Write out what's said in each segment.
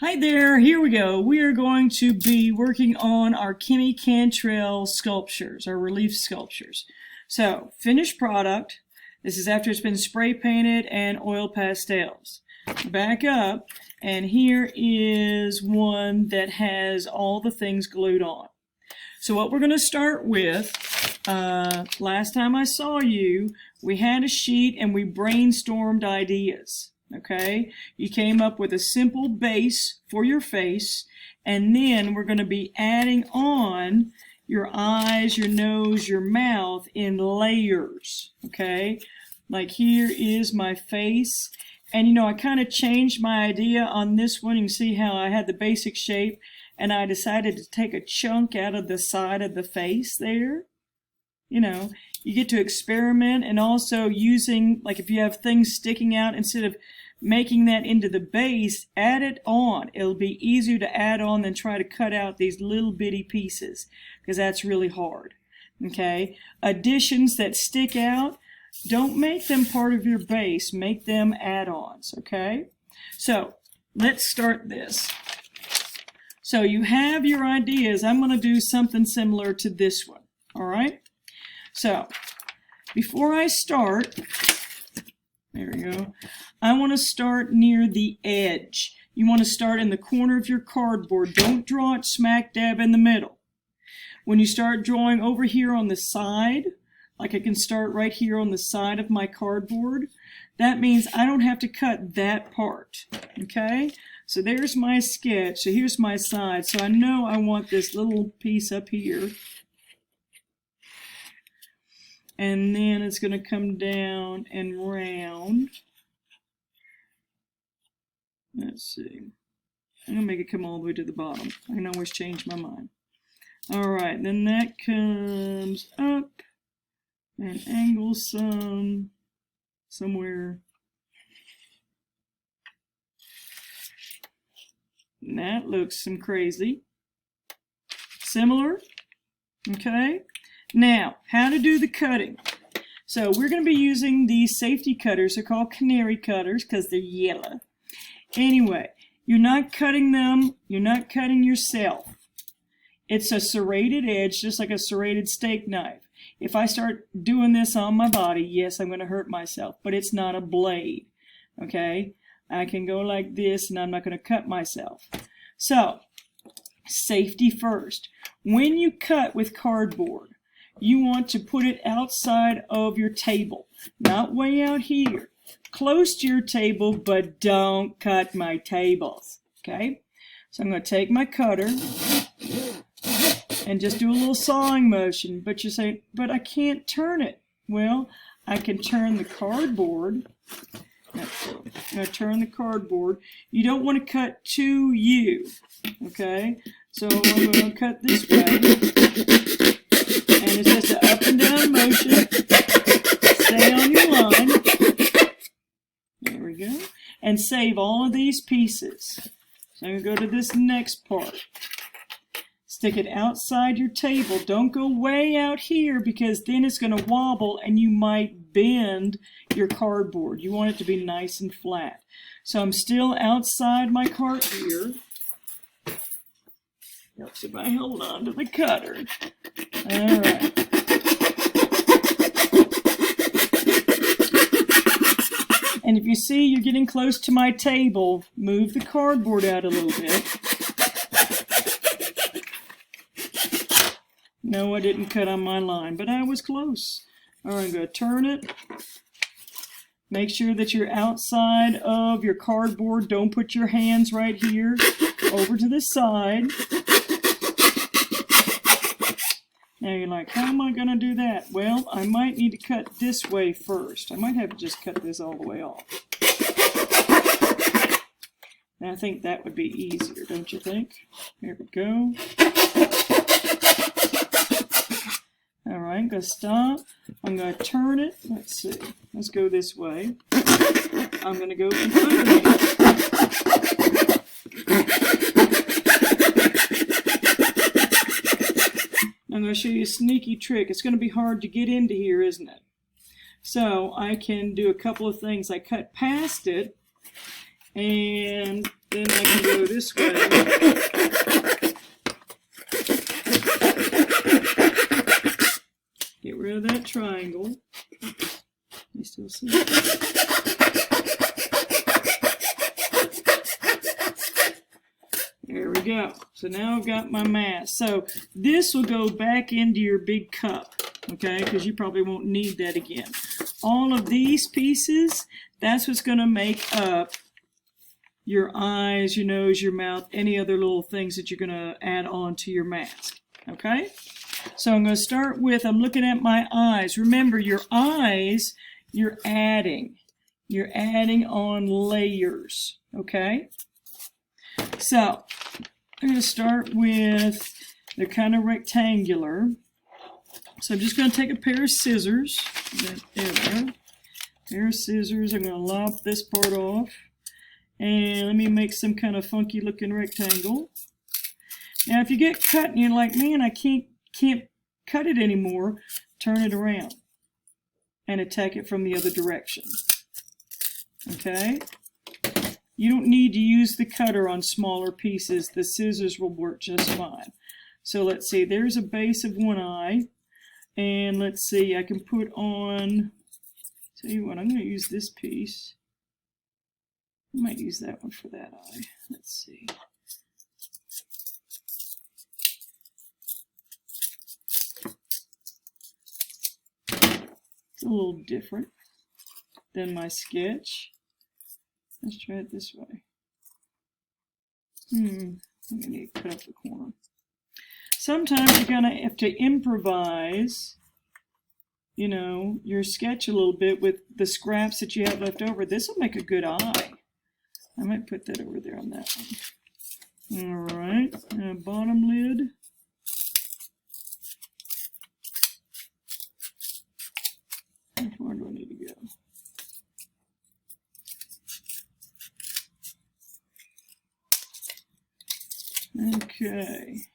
Hi there, here we go. We are going to be working on our Kimmy Cantrell sculptures, our relief sculptures. So, finished product. This is after it's been spray painted and oil pastels. Back up, and here is one that has all the things glued on. So what we're going to start with, last time I saw you, we had a sheet and we brainstormed ideas. Okay, you came up with a simple base for your face, and then we're going to be adding on your eyes, your nose, your mouth in layers. Okay, like here is my face, and you know, I kind of changed my idea on this one. You can see how I had the basic shape, and I decided to take a chunk out of the side of the face there. You know, you get to experiment, and also using, like if you have things sticking out, instead of making that into the base, add it on. It'll be easier to add on than try to cut out these little bitty pieces, because that's really hard. Okay, additions that stick out, don't make them part of your base, make them add-ons. Okay, so let's start this. So you have your ideas. I'm going to do something similar to this one. All right, so before I start, there we go, I want to start near the edge. You want to start in the corner of your cardboard. Don't draw it smack dab in the middle. When you start drawing over here on the side, like I can start right here on the side of my cardboard, that means I don't have to cut that part. Okay? So there's my sketch. So here's my side. So I know I want this little piece up here. And then it's going to come down and round. Let's see. I'm going to make it come all the way to the bottom. I can always change my mind. Alright, then that comes up and angles somewhere. And that looks some crazy. Similar. Okay. Now, how to do the cutting. So we're going to be using these safety cutters. They're called canary cutters because they're yellow. Anyway, you're not cutting them. You're not cutting yourself. It's a serrated edge, just like a serrated steak knife. If I start doing this on my body, yes, I'm going to hurt myself, but it's not a blade. Okay? I can go like this, and I'm not going to cut myself. So, safety first. When you cut with cardboard, you want to put it outside of your table, not way out here. Close to your table, but don't cut my tables. Okay? So I'm going to take my cutter and just do a little sawing motion. But you say, but I can't turn it. Well, I can turn the cardboard. I'm going to turn the cardboard. You don't want to cut to you. Okay? So I'm going to cut this way. And it's just an up and down motion. Stay on your line. There we go. And save all of these pieces. So I'm going to go to this next part. Stick it outside your table. Don't go way out here, because then it's going to wobble and you might bend your cardboard. You want it to be nice and flat. So I'm still outside my cart here. Helps if I hold on to the cutter. Alright. And if you see you're getting close to my table, move the cardboard out a little bit. No, I didn't cut on my line, but I was close. Alright, I'm going to turn it. Make sure that you're outside of your cardboard. Don't put your hands right here. Over to the side. Now you're like, how am I going to do that? Well, I might need to cut this way first. I might have to just cut this all the way off. And I think that would be easier, don't you think? Here we go. Alright, I'm going to stop. I'm going to turn it. Let's see. Let's go this way. I'm going to go from underneath. I'm going to show you a sneaky trick. It's going to be hard to get into here, isn't it? So I can do a couple of things. I cut past it, and then I can go this way. Get rid of that triangle. You still see it? There we go. So now I've got my mass. So this will go back into your big cup, okay? Because you probably won't need that again. All of these pieces, that's what's going to make up your eyes, your nose, your mouth, any other little things that you're going to add on to your mask, okay? So I'm going to start with, I'm looking at my eyes. Remember, your eyes, you're adding. You're adding on layers, okay? So I'm going to start with, they're kind of rectangular. So I'm just going to take a pair of scissors. There we go. Pair of scissors. I'm going to lop this part off. And let me make some kind of funky looking rectangle. Now if you get cut and you're like, man, I can't cut it anymore, turn it around and attack it from the other direction. Okay? You don't need to use the cutter on smaller pieces. The scissors will work just fine. So let's see, there's a base of one eye. And let's see, I can put on, tell you what, I'm going to use this piece. I might use that one for that eye. Let's see. It's a little different than my sketch. Let's try it this way. I'm going to need to cut off the corner. Sometimes you're going to have to improvise, you know, your sketch a little bit with the scraps that you have left over. This will make a good eye. I might put that over there on that one. All right, bottom lid. How far do I need to go? Okay.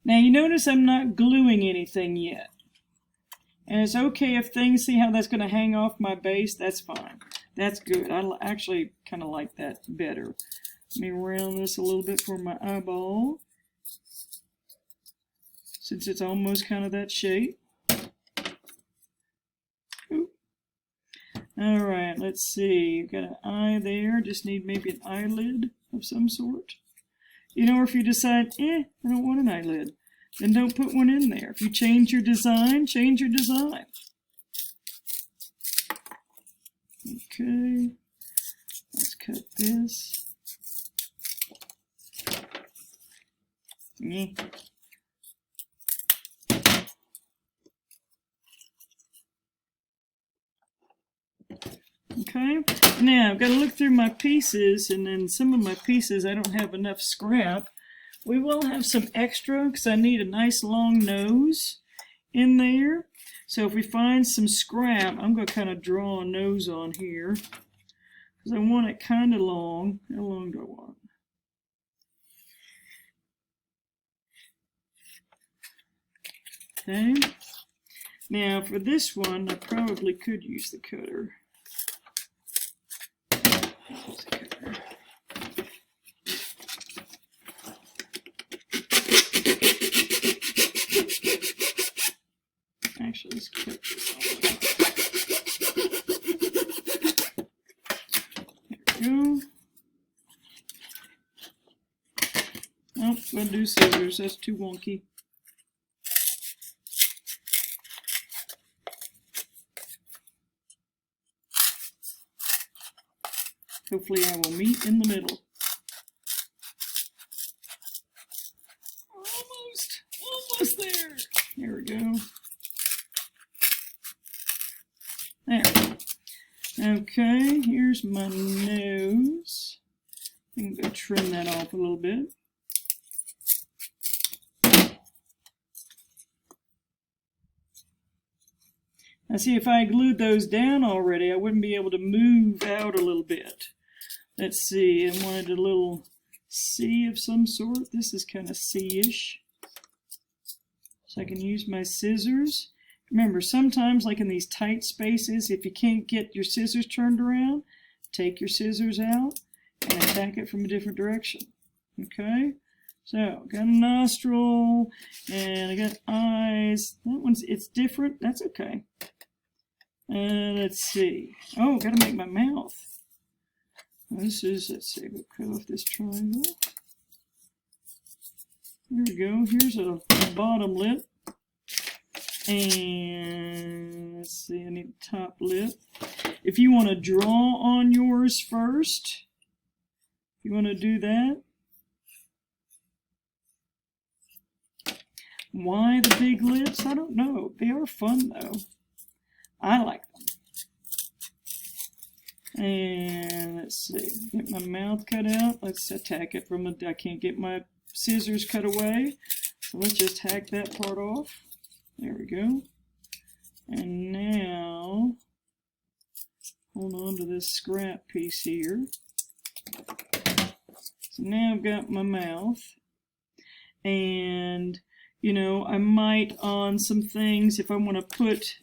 Now you notice I'm not gluing anything yet. And it's okay if things, see how that's going to hang off my base? That's fine. That's good. I actually kind of like that better. Let me round this a little bit for my eyeball. Since it's almost kind of that shape. Ooh. All right, let's see. You've got an eye there. Just need maybe an eyelid of some sort. You know, or if you decide, I don't want an eyelid, then don't put one in there. If you change your design, change your design. Okay, let's cut this. Okay, now I've got to look through my pieces, and then some of my pieces I don't have enough scrap. We will have some extra because I need a nice long nose in there. So if we find some scrap, I'm going to kind of draw a nose on here because I want it kind of long. How long do I want? Okay. Now for this one, I probably could use the cutter. Actually, let's cut this off. There we go. Nope, I'm going to do scissors. That's too wonky. Hopefully I will meet in the middle. Almost there. There we go. There. Okay, here's my nose. I'm going to trim that off a little bit. Now see, if I glued those down already, I wouldn't be able to move out a little bit. Let's see, I wanted a little C of some sort. This is kind of C-ish. So I can use my scissors. Remember, sometimes, like in these tight spaces, if you can't get your scissors turned around, take your scissors out, and attack it from a different direction. Okay, so got a nostril, and I got eyes. That one's, it's different. That's okay. Let's see. Oh, gotta make my mouth. This is, let's see, we'll cut off this triangle. There we go. Here's a bottom lip. And let's see, I need the top lip. If you want to draw on yours first, if you want to do that. Why the big lips? I don't know. They are fun though. I like them. And let's see, get my mouth cut out. Let's attack it from a, I can't get my scissors cut away. So let's just hack that part off. There we go. And now, hold on to this scrap piece here. So now I've got my mouth. And, you know, I might on some things, if I want to put,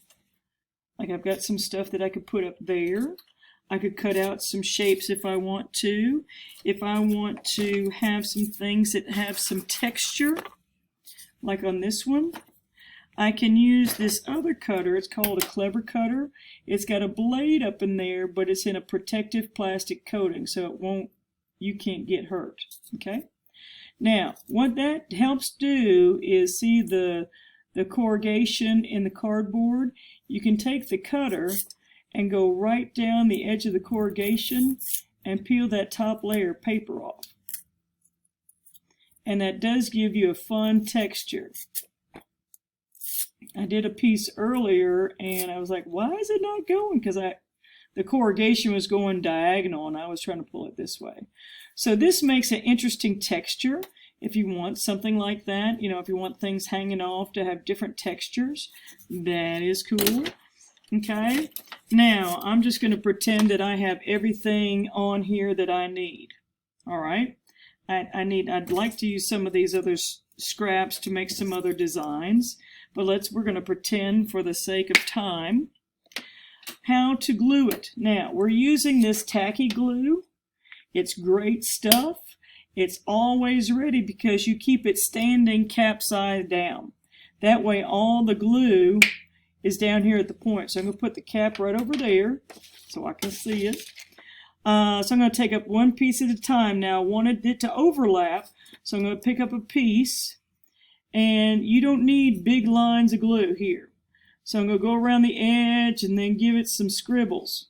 like I've got some stuff that I could put up there. I could cut out some shapes if I want to. If I want to have some things that have some texture, like on this one, I can use this other cutter. It's called a clever cutter. It's got a blade up in there, but it's in a protective plastic coating, so it won't, you can't get hurt. Okay? Now, what that helps do is, see the corrugation in the cardboard? You can take the cutter and go right down the edge of the corrugation and peel that top layer of paper off. And that does give you a fun texture. I did a piece earlier and I was like, why is it not going? Because the corrugation was going diagonal and I was trying to pull it this way. So this makes an interesting texture if you want something like that. You know, if you want things hanging off to have different textures, that is cool. Okay, now I'm just going to pretend that I have everything on here that I need. All right, I'd like to use some of these other scraps to make some other designs, but we're going to pretend for the sake of time how to glue it. Now we're using this tacky glue. It's great stuff. It's always ready because you keep it standing capside down. That way all the glue is down here at the point. So I'm going to put the cap right over there so I can see it. So I'm going to take up one piece at a time. Now I wanted it to overlap, so I'm going to pick up a piece, and you don't need big lines of glue here. So I'm going to go around the edge and then give it some scribbles.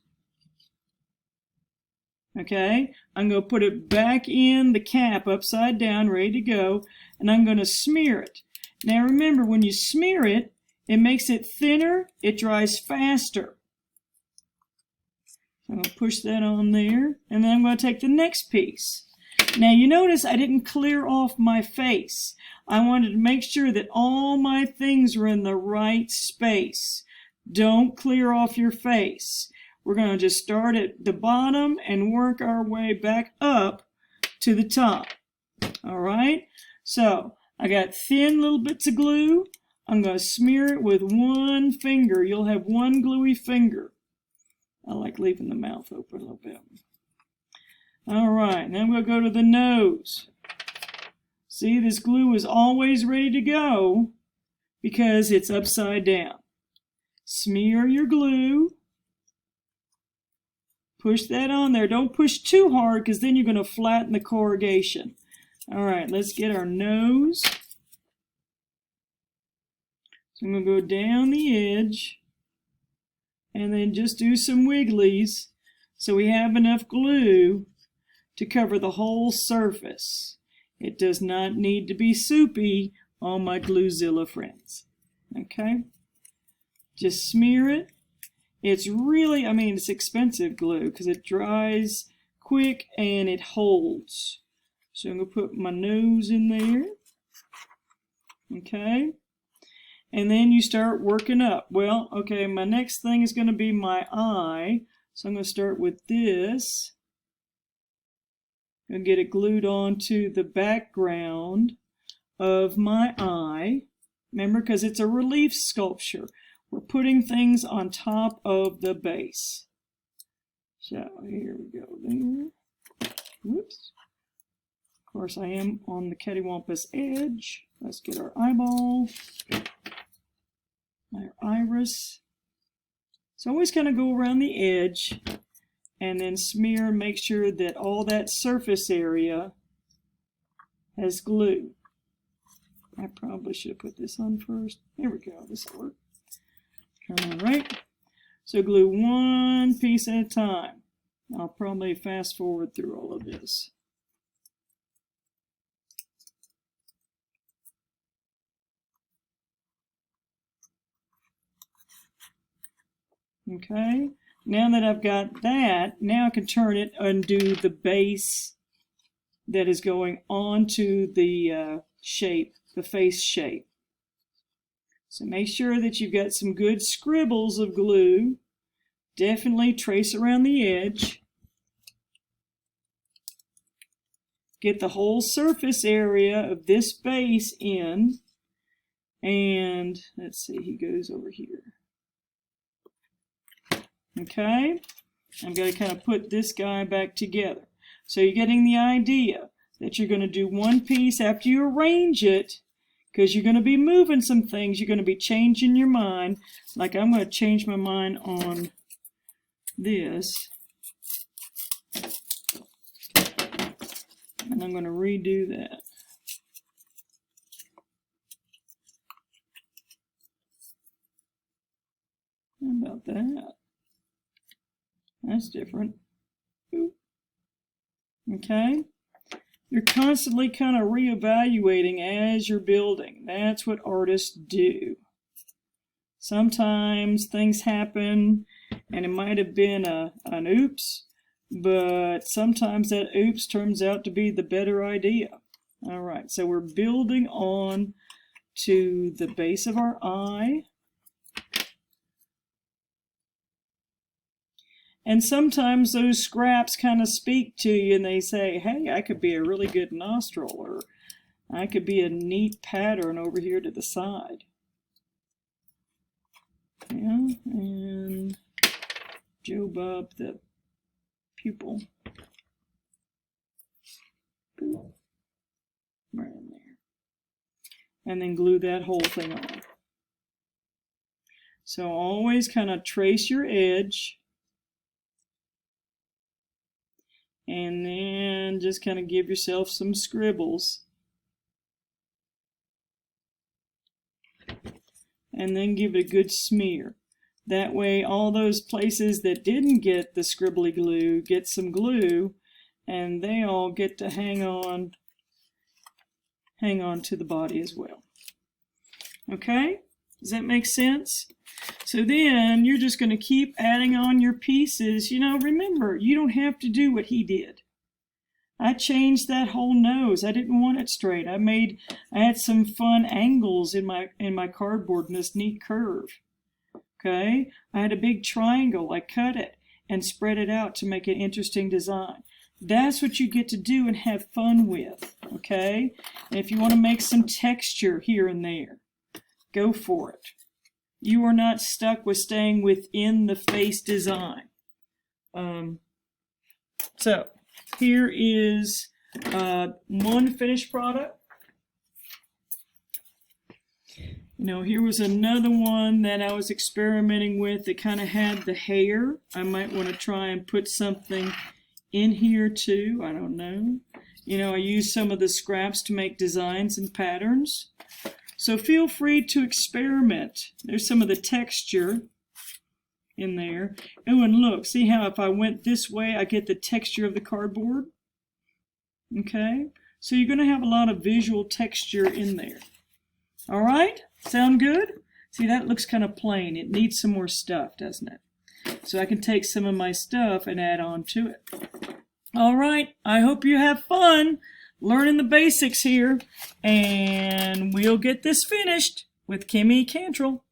Okay, I'm going to put it back in the cap upside down, ready to go, and I'm going to smear it. Now remember, when you smear it, it makes it thinner, it dries faster. So I'm going to push that on there, and then I'm going to take the next piece. Now you notice I didn't clear off my face. I wanted to make sure that all my things were in the right space. Don't clear off your face. We're going to just start at the bottom and work our way back up to the top. All right? So I got thin little bits of glue. I'm going to smear it with one finger. You'll have one gluey finger. I like leaving the mouth open a little bit. All right, now I'm going to go to the nose. See, this glue is always ready to go because it's upside down. Smear your glue. Push that on there. Don't push too hard because then you're going to flatten the corrugation. All right, let's get our nose. So I'm going to go down the edge and then just do some wigglies so we have enough glue to cover the whole surface. It does not need to be soupy on my Gluezilla friends. Okay? Just smear it. It's really, I mean, it's expensive glue because it dries quick and it holds. So I'm going to put my nose in there. Okay? And then you start working up. Well, okay, my next thing is going to be my eye. So I'm going to start with this. And get it glued onto the background of my eye. Remember, because it's a relief sculpture. We're putting things on top of the base. So here we go there. course, I am on the cattywampus edge. Let's get our eyeball, our iris. So always kind of go around the edge and then smear and make sure that all that surface area has glue. I probably should put this on first. There we go, this will work. All right, so glue one piece at a time. I'll probably fast forward through all of this. Okay, now that I've got that, now I can turn it and do the base that is going onto the shape, the face shape. So make sure that you've got some good scribbles of glue. Definitely trace around the edge. Get the whole surface area of this base in. And let's see, he goes over here. Okay, I'm going to kind of put this guy back together. So you're getting the idea that you're going to do one piece after you arrange it, because you're going to be moving some things. You're going to be changing your mind. Like I'm going to change my mind on this. And I'm going to redo that. How about that? That's different. Ooh. Okay. You're constantly kind of reevaluating as you're building. That's what artists do. Sometimes things happen and it might have been an oops, but sometimes that oops turns out to be the better idea. All right, so we're building on to the base of our eye. And sometimes those scraps kind of speak to you and they say, hey, I could be a really good nostril, or I could be a neat pattern over here to the side. Yeah, and job up the pupil. Boop. Right in there. And then glue that whole thing on. So always kind of trace your edge. And then just kind of give yourself some scribbles. And then give it a good smear. That way all those places that didn't get the scribbly glue get some glue, and they all get to hang on to the body as well. Okay? Does that make sense? So then you're just going to keep adding on your pieces. You know, remember, you don't have to do what he did. I changed that whole nose. I didn't want it straight. I had some fun angles in my cardboard in this neat curve. Okay? I had a big triangle. I cut it and spread it out to make an interesting design. That's what you get to do and have fun with. Okay? And if you want to make some texture here and there, go for it. You are not stuck with staying within the face design. So here is one finished product. You know, here was another one that I was experimenting with that kind of had the hair. I might want to try and put something in here too. I don't know. You know, I used some of the scraps to make designs and patterns. So feel free to experiment. There's some of the texture in there. Oh, and look, see how if I went this way, I get the texture of the cardboard? Okay, so you're going to have a lot of visual texture in there. All right, sound good? See, that looks kind of plain. It needs some more stuff, doesn't it? So I can take some of my stuff and add on to it. All right, I hope you have fun learning the basics here, and we'll get this finished with Kimmy Cantrell.